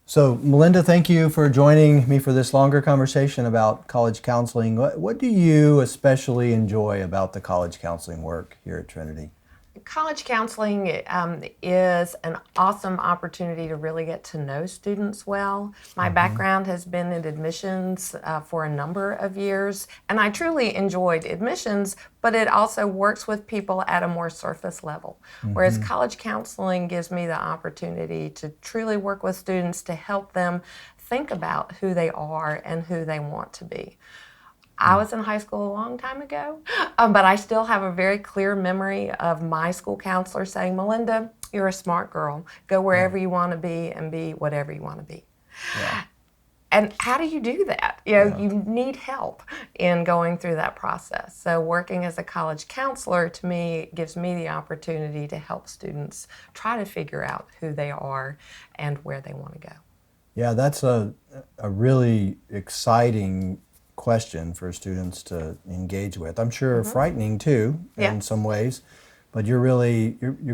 So, Melinda, thank you for joining me for this longer conversation about college counseling. What do you especially enjoy about the college counseling work here at Trinity? College counseling is an awesome opportunity to really get to know students well. My background has been in admissions for a number of years, and I truly enjoyed admissions, but it also works with people at a more surface level. Whereas college counseling gives me the opportunity to truly work with students to help them think about who they are and who they want to be. I was in high school a long time ago, but I still have a very clear memory of my school counselor saying, Melinda, you're a smart girl. Go Yeah, wherever you want to be and be whatever you want to be. yeah, And how do you do that? yeah. You need help in going through that process. So working as a college counselor to me gives me the opportunity to help students try to figure out who they are and where they want to go. Yeah, that's a really exciting question for students to engage with. I'm sure frightening too Yeah. in some ways, but you're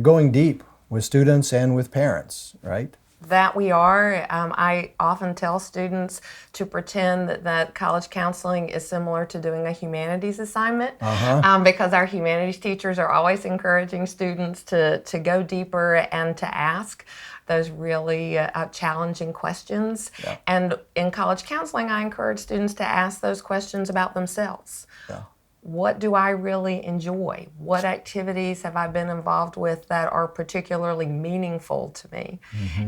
going deep with students and with parents, right? That we are. I often tell students to pretend that college counseling is similar to doing a humanities assignment Uh-huh. because our humanities teachers are always encouraging students to go deeper and to ask those really challenging questions. Yeah. And in college counseling, I encourage students to ask those questions about themselves. Yeah. What do I really enjoy? What activities have I been involved with that are particularly meaningful to me?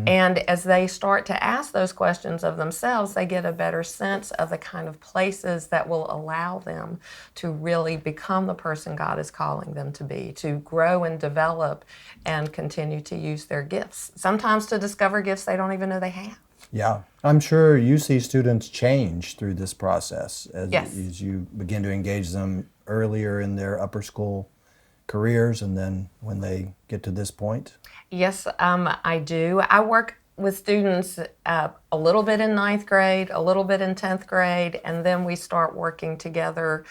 And as they start to ask those questions of themselves, they get a better sense of the kind of places that will allow them to really become the person God is calling them to be, to grow and develop and continue to use their gifts, sometimes to discover gifts they don't even know they have. Yeah, I'm sure you see students change through this process Yes. as you begin to engage them earlier in their upper school careers and then when they get to this point. Yes, I do. I work with students a little bit in ninth grade, a little bit in 10th grade, and then we start working together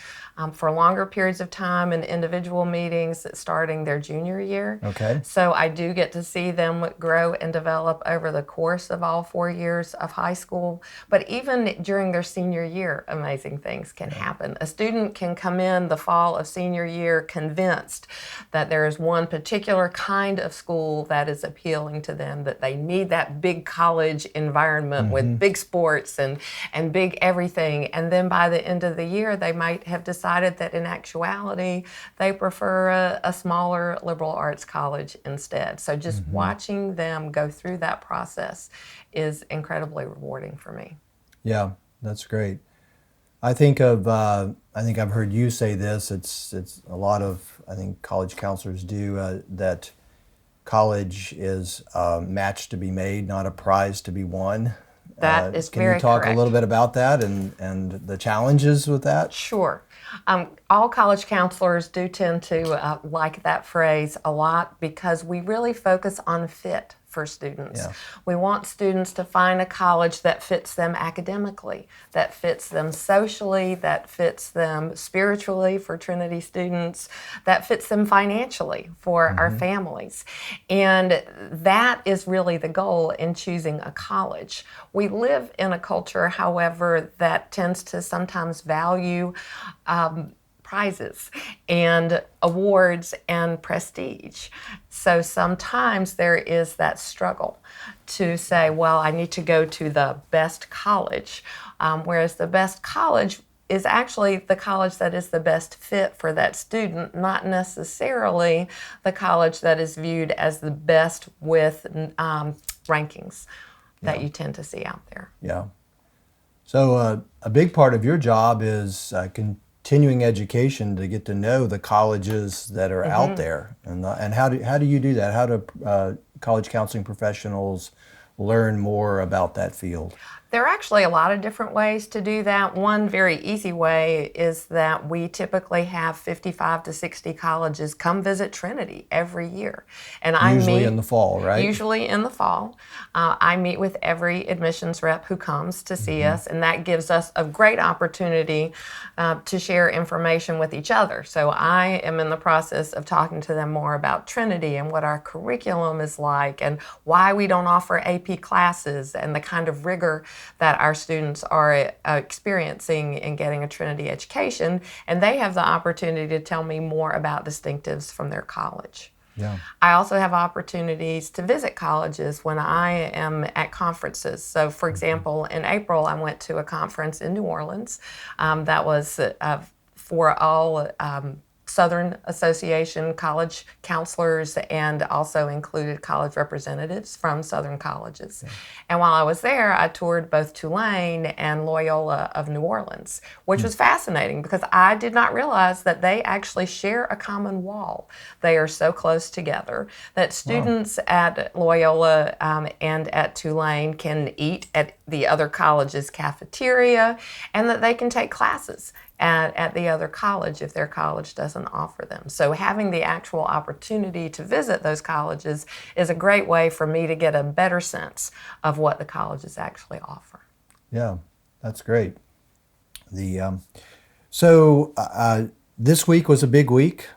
for longer periods of time in individual meetings starting their junior year. Okay. So I do get to see them grow and develop over the course of all 4 years of high school. But even during their senior year, amazing things can happen. A student can come in the fall of senior year convinced that there is one particular kind of school that is appealing to them, that they need that big college environment with big sports and big everything. And then by the end of the year, they might have decided that in actuality, they prefer a smaller liberal arts college instead. So just watching them go through that process is incredibly rewarding for me. Yeah, that's great. I think I've heard you say this. It's a lot of, I think college counselors do, that college is a match to be made, not a prize to be won. That is Can you very talk a correct. little bit about that and the challenges with that? Sure. All college counselors do tend to like that phrase a lot because we really focus on fit for students. Yeah. We want students to find a college that fits them academically, that fits them socially, that fits them spiritually for Trinity students, that fits them financially for our families. And that is really the goal in choosing a college. We live in a culture, however, that tends to sometimes value prizes and awards and prestige. So sometimes there is that struggle to say, well, I need to go to the best college, whereas the best college is actually the college that is the best fit for that student, not necessarily the college that is viewed as the best with rankings that you tend to see out there. Yeah. So a big part of your job is continuing education to get to know the colleges that are out there, and how do you do that? How do college counseling professionals learn more about that field? There are actually a lot of different ways to do that. One very easy way is that we typically have 55 to 60 colleges come visit Trinity every year. And Usually in the fall, right? Usually in the fall. I meet with every admissions rep who comes to see us, and that gives us a great opportunity to share information with each other. So I am in the process of talking to them more about Trinity and what our curriculum is like and why we don't offer AP classes and the kind of rigor that our students are experiencing in getting a Trinity education, and they have the opportunity to tell me more about distinctives from their college. Yeah. I also have opportunities to visit colleges when I am at conferences. So, for example, in April, I went to a conference in New Orleans that was for all Southern Association college counselors, and also included college representatives from Southern colleges. Yeah. And while I was there, I toured both Tulane and Loyola of New Orleans, which was fascinating because I did not realize that they actually share a common wall. They are so close together that students at Loyola and at Tulane can eat at the other college's cafeteria, and that they can take classes at the other college if their college doesn't offer them. So having the actual opportunity to visit those colleges is a great way for me to get a better sense of what the colleges actually offer. Yeah, that's great. So this week was a big week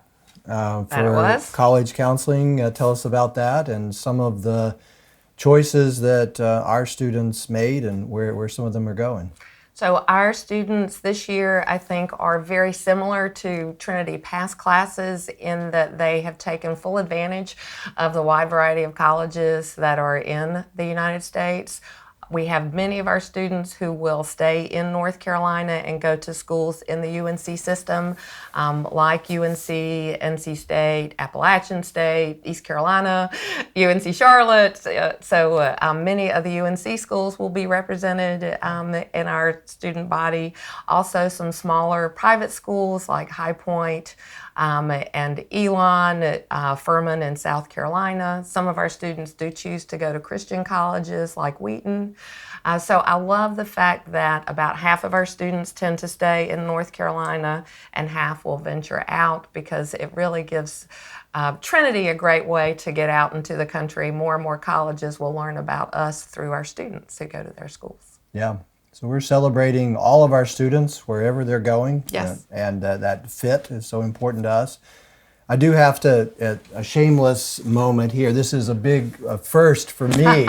for college counseling. Tell us about that and some of the choices that our students made and where some of them are going. So our students this year, I think, are very similar to Trinity past classes in that they have taken full advantage of the wide variety of colleges that are in the United States. We have many of our students who will stay in North Carolina and go to schools in the UNC system, like UNC, NC State, Appalachian State, East Carolina, UNC Charlotte. So many of the UNC schools will be represented in our student body. Also some smaller private schools like High Point, and Elon, Furman in South Carolina. Some of our students do choose to go to Christian colleges like Wheaton. So I love the fact that about half of our students tend to stay in North Carolina and half will venture out, because it really gives Trinity a great way to get out into the country. More and more colleges will learn about us through our students who go to their schools. Yeah. So we're celebrating all of our students wherever they're going. Yes. And that fit is so important to us. I do have to, a shameless moment here. This is a big first for me.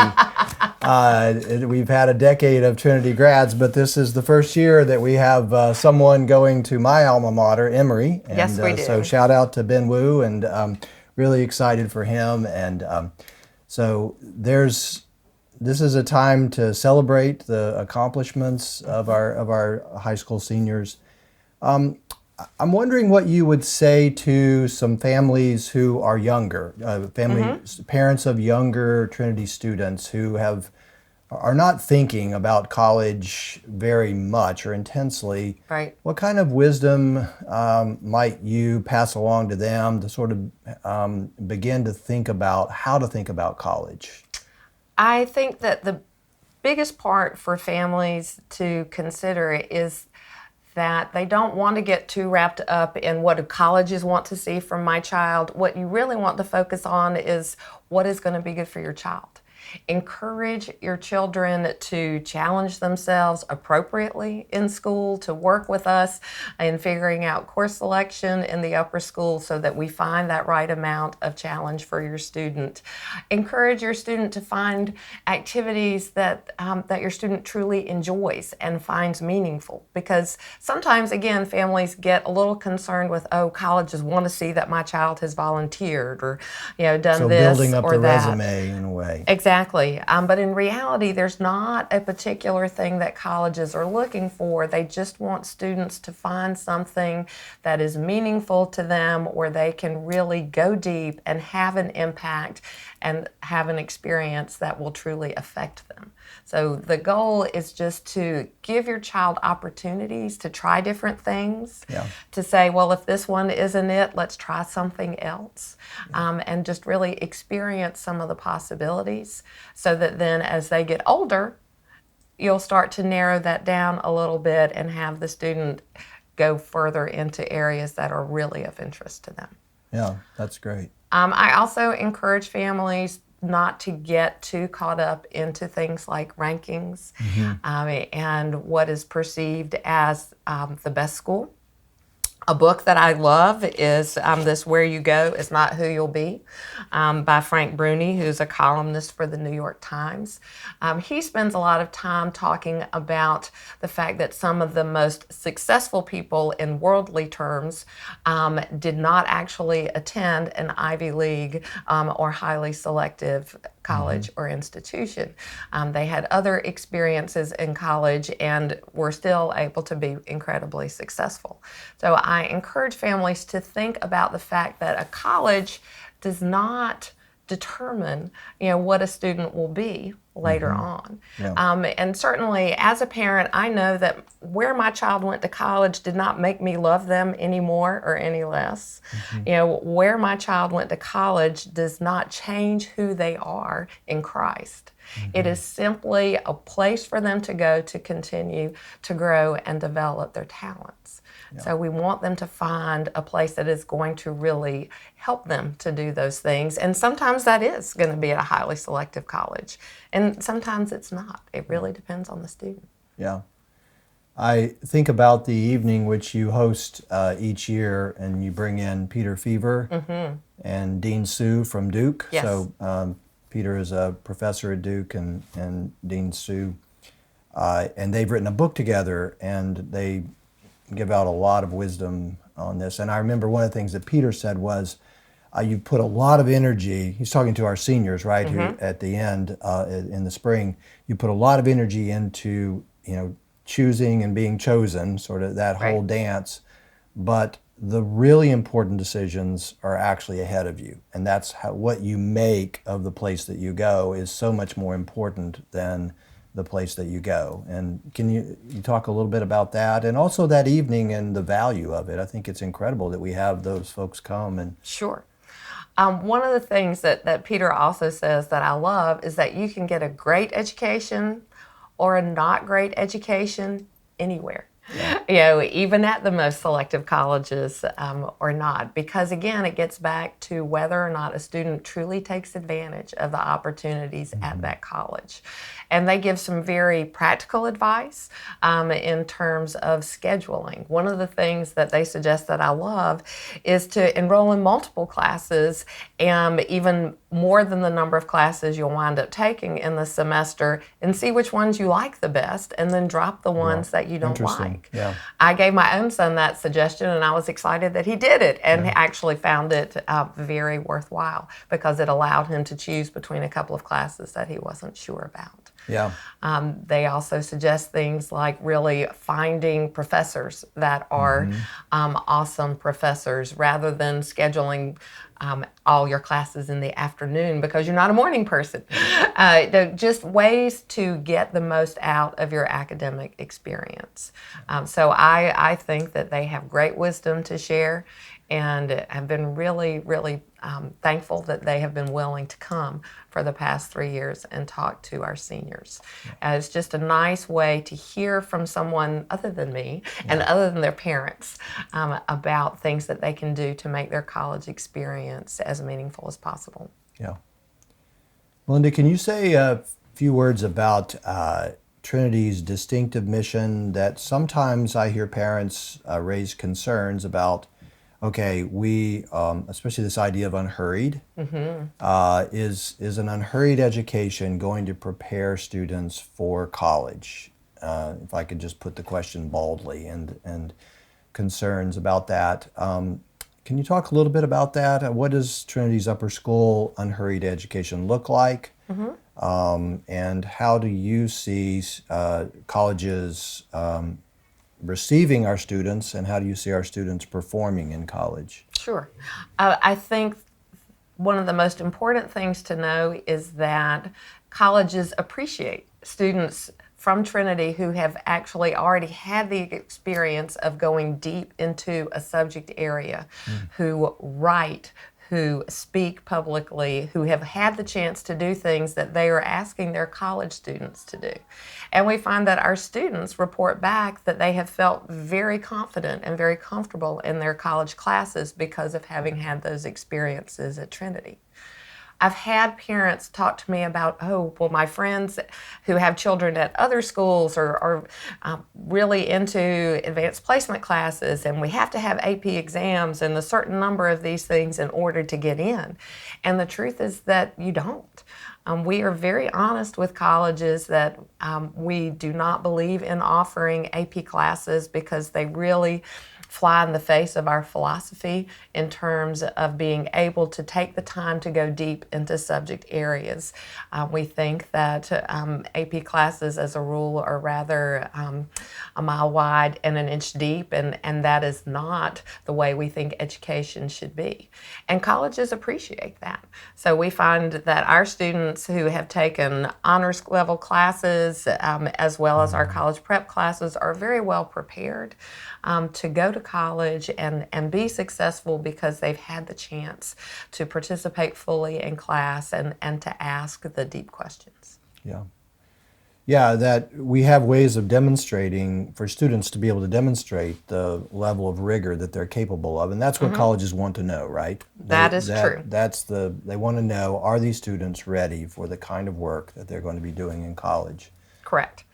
We've had a decade of Trinity grads, but this is the first year that we have someone going to my alma mater, Emory. And, yes, we do. So shout out to Ben Wu, and really excited for him. And so this is a time to celebrate the accomplishments of our high school seniors. I'm wondering what you would say to some families who are younger, parents of younger Trinity students who are not thinking about college very much or intensely. Right. What kind of wisdom might you pass along to them to sort of begin to think about how to think about college? I think that the biggest part for families to consider is that they don't want to get too wrapped up in what do colleges want to see from my child. What you really want to focus on is what is going to be good for your child. Encourage your children to challenge themselves appropriately in school, to work with us in figuring out course selection in the upper school so that we find that right amount of challenge for your student. Encourage your student to find activities that your student truly enjoys and finds meaningful, because sometimes, again, families get a little concerned with, colleges want to see that my child has volunteered or done this or that. So building up the resume in a way. Exactly. But in reality, there's not a particular thing that colleges are looking for. They just want students to find something that is meaningful to them, where they can really go deep and have an impact and have an experience that will truly affect them. So the goal is just to give your child opportunities to try different things, to say, well, if this one isn't it, let's try something else, and just really experience some of the possibilities, so that then as they get older, you'll start to narrow that down a little bit and have the student go further into areas that are really of interest to them. Yeah, that's great. I also encourage families not to get too caught up into things like rankings and what is perceived as the best school. A book that I love is this Where You Go Is Not Who You'll Be by Frank Bruni, who's a columnist for the New York Times. He spends a lot of time talking about the fact that some of the most successful people in worldly terms did not actually attend an Ivy League or highly selective college or institution. They had other experiences in college and were still able to be incredibly successful. So I encourage families to think about the fact that a college does not determine, what a student will be later on. Yeah. And certainly as a parent, I know that where my child went to college did not make me love them any more or any less. Where my child went to college does not change who they are in Christ. It is simply a place for them to go to continue to grow and develop their talents. So we want them to find a place that is going to really help them to do those things. And sometimes that is going to be at a highly selective college. And sometimes it's not. It really depends on the student. Yeah. I think about the evening which you host each year, and you bring in Peter Fever and Dean Sue from Duke. Yes. So Peter is a professor at Duke, and Dean Sue, and they've written a book together, and they give out a lot of wisdom on this. And I remember one of the things that Peter said was, you put a lot of energy, he's talking to our seniors right here at the end in the spring, you put a lot of energy into, choosing and being chosen, sort of that whole dance, but the really important decisions are actually ahead of you. And that's what you make of the place that you go is so much more important than the place that you go. And can you talk a little bit about that, and also that evening and the value of it? I think it's incredible that we have those folks come. And Sure. One of the things that Peter also says that I love is that you can get a great education or a not great education anywhere. Even at the most selective colleges or not, because again, it gets back to whether or not a student truly takes advantage of the opportunities at that college. And they give some very practical advice in terms of scheduling. One of the things that they suggest that I love is to enroll in multiple classes, even more than the number of classes you'll wind up taking in the semester, and see which ones you like the best, and then drop the ones that you don't like. Yeah. I gave my own son that suggestion, and I was excited that he did it, and he actually found it very worthwhile because it allowed him to choose between a couple of classes that he wasn't sure about. Yeah. They also suggest things like really finding professors that are awesome professors, rather than scheduling all your classes in the afternoon because you're not a morning person. Just ways to get the most out of your academic experience. So I think that they have great wisdom to share, and have been really, really thankful that they have been willing to come for the past 3 years and talk to our seniors. It's just a nice way to hear from someone other than me and other than their parents about things that they can do to make their college experience as meaningful as possible. Yeah. Melinda, can you say a few words about Trinity's distinctive mission that sometimes I hear parents raise concerns about? Okay, we, especially this idea of unhurried, is an unhurried education going to prepare students for college? If I could just put the question baldly, and concerns about that. Can you talk a little bit about that? What does Trinity's upper school unhurried education look like? And how do you see colleges receiving our students, and how do you see our students performing in college? Sure. I think one of the most important things to know is that colleges appreciate students from Trinity who have actually already had the experience of going deep into a subject area, who write, who speak publicly, who have had the chance to do things that they are asking their college students to do. And we find that our students report back that they have felt very confident and very comfortable in their college classes because of having had those experiences at Trinity. I've had parents talk to me about, oh, well, my friends who have children at other schools are really into advanced placement classes, and we have to have AP exams and a certain number of these things in order to get in. And the truth is that you don't. We are very honest with colleges that we do not believe in offering AP classes because they really fly in the face of our philosophy in terms of being able to take the time to go deep into subject areas. We think that AP classes as a rule are rather a mile wide and an inch deep, and that is not the way we think education should be. And colleges appreciate that. So we find that our students who have taken honors level classes as well as our college prep classes are very well prepared to go to college and be successful because they've had the chance to participate fully in class and to ask the deep questions. Yeah. Yeah, that we have ways of demonstrating for students to be able to demonstrate the level of rigor that they're capable of, and that's what colleges want to know, right? That is true. They want to know, are these students ready for the kind of work that they're going to be doing in college? Correct.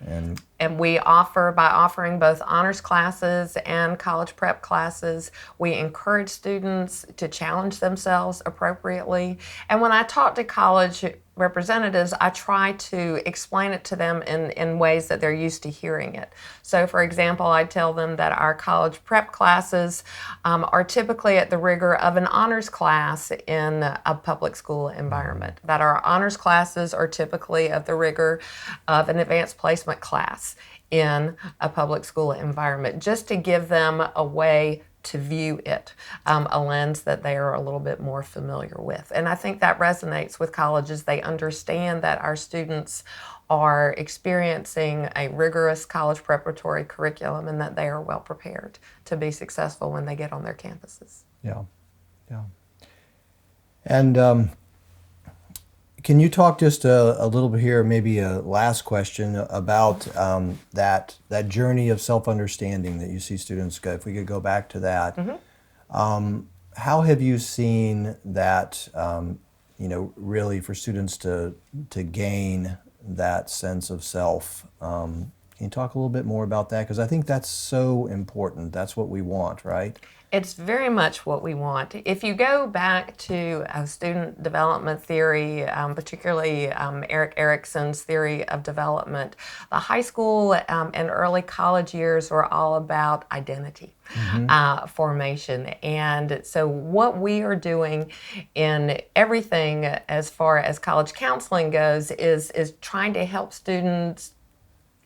And we offer, by offering both honors classes and college prep classes, we encourage students to challenge themselves appropriately. And when I talk to college representatives, I try to explain it to them in ways that they're used to hearing it. So, for example, I tell them that our college prep classes are typically at the rigor of an honors class in a public school environment, that our honors classes are typically of the rigor of an advanced placement class in a public school environment, just to give them a way to view it, a lens that they are a little bit more familiar with. And I think that resonates with colleges. They understand that our students are experiencing a rigorous college preparatory curriculum and that they are well prepared to be successful when they get on their campuses. yeah, yeah. And can you talk just a little bit here, maybe a last question about that journey of self-understanding that you see students go? If we could go back to that, how have you seen that? Really for students to gain that sense of self. Can you talk a little bit more about that? Because I think that's so important. That's what we want, right? It's very much what we want. If you go back to student development theory, particularly Erik Erikson's theory of development, the high school and early college years were all about identity formation. And so what we are doing in everything as far as college counseling goes is trying to help students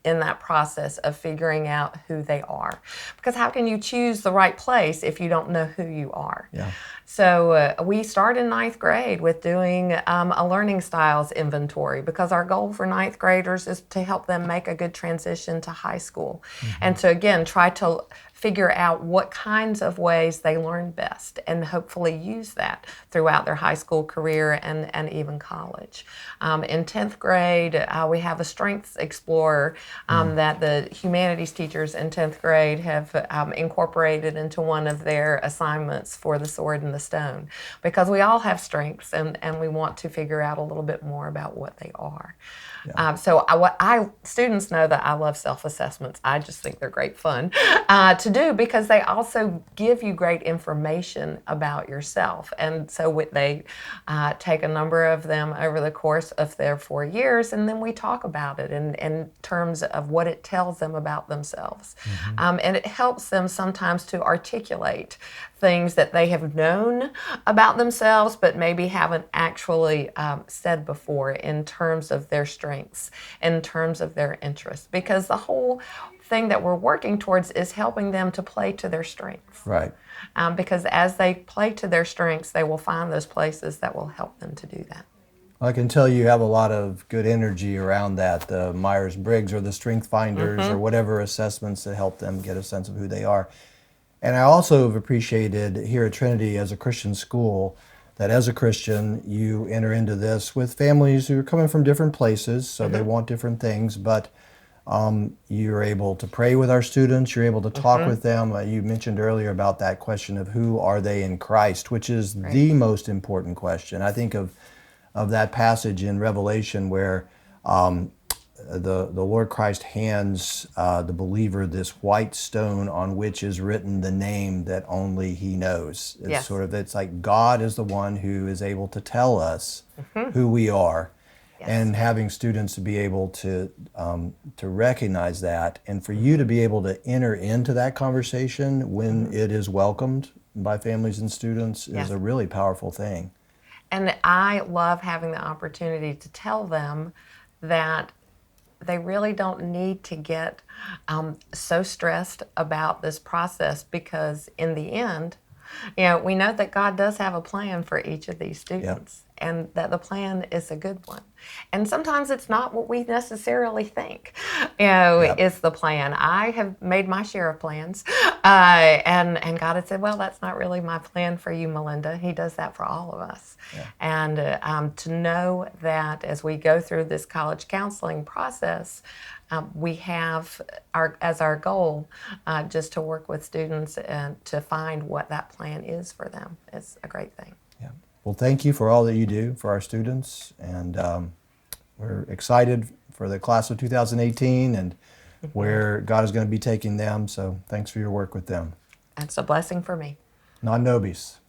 in that process of figuring out who they are. Because how can you choose the right place if you don't know who you are? Yeah. So we start in ninth grade with doing a learning styles inventory because our goal for ninth graders is to help them make a good transition to high school. And to, again, try to figure out what kinds of ways they learn best and hopefully use that throughout their high school career and even college. In 10th grade, we have a strengths explorer that the humanities teachers in 10th grade have incorporated into one of their assignments for the sword and the stone, because we all have strengths and we want to figure out a little bit more about what they are. Yeah. Students know that I love self-assessments. I just think they're great fun to do because they also give you great information about yourself. And so they take a number of them over the course of their 4 years, and then we talk about it in terms of what it tells them about themselves. And it helps them sometimes to articulate things that they have known about themselves but maybe haven't actually said before in terms of their strengths, in terms of their interests, because the whole thing that we're working towards is helping them to play to their strengths. Right. Because as they play to their strengths, they will find those places that will help them to do that. I can tell you have a lot of good energy around that, the Myers-Briggs or the Strength Finders or whatever assessments that help them get a sense of who they are. And I also have appreciated here at Trinity as a Christian school that as a Christian, you enter into this with families who are coming from different places, so they want different things, but you're able to pray with our students, you're able to talk with them. You mentioned earlier about that question of who are they in Christ, which is the most important question. I think of that passage in Revelation where the Lord Christ hands the believer this white stone on which is written the name that only He knows. It's Yes. sort of, it's like God is the one who is able to tell us who we are. Yes. And having students to be able to recognize that, and for you to be able to enter into that conversation when it is welcomed by families and students is Yes. a really powerful thing. And I love having the opportunity to tell them that they really don't need to get so stressed about this process, because in the end, we know that God does have a plan for each of these students, and that the plan is a good one. And sometimes it's not what we necessarily think, is the plan. I have made my share of plans, and God had said, well, that's not really my plan for you, Melinda. He does that for all of us. And to know that as we go through this college counseling process, we have as our goal just to work with students and to find what that plan is for them is a great thing. Yeah. Well, thank you for all that you do for our students, and we're excited for the class of 2018 and where God is going to be taking them. So thanks for your work with them. That's a blessing for me. Non nobis.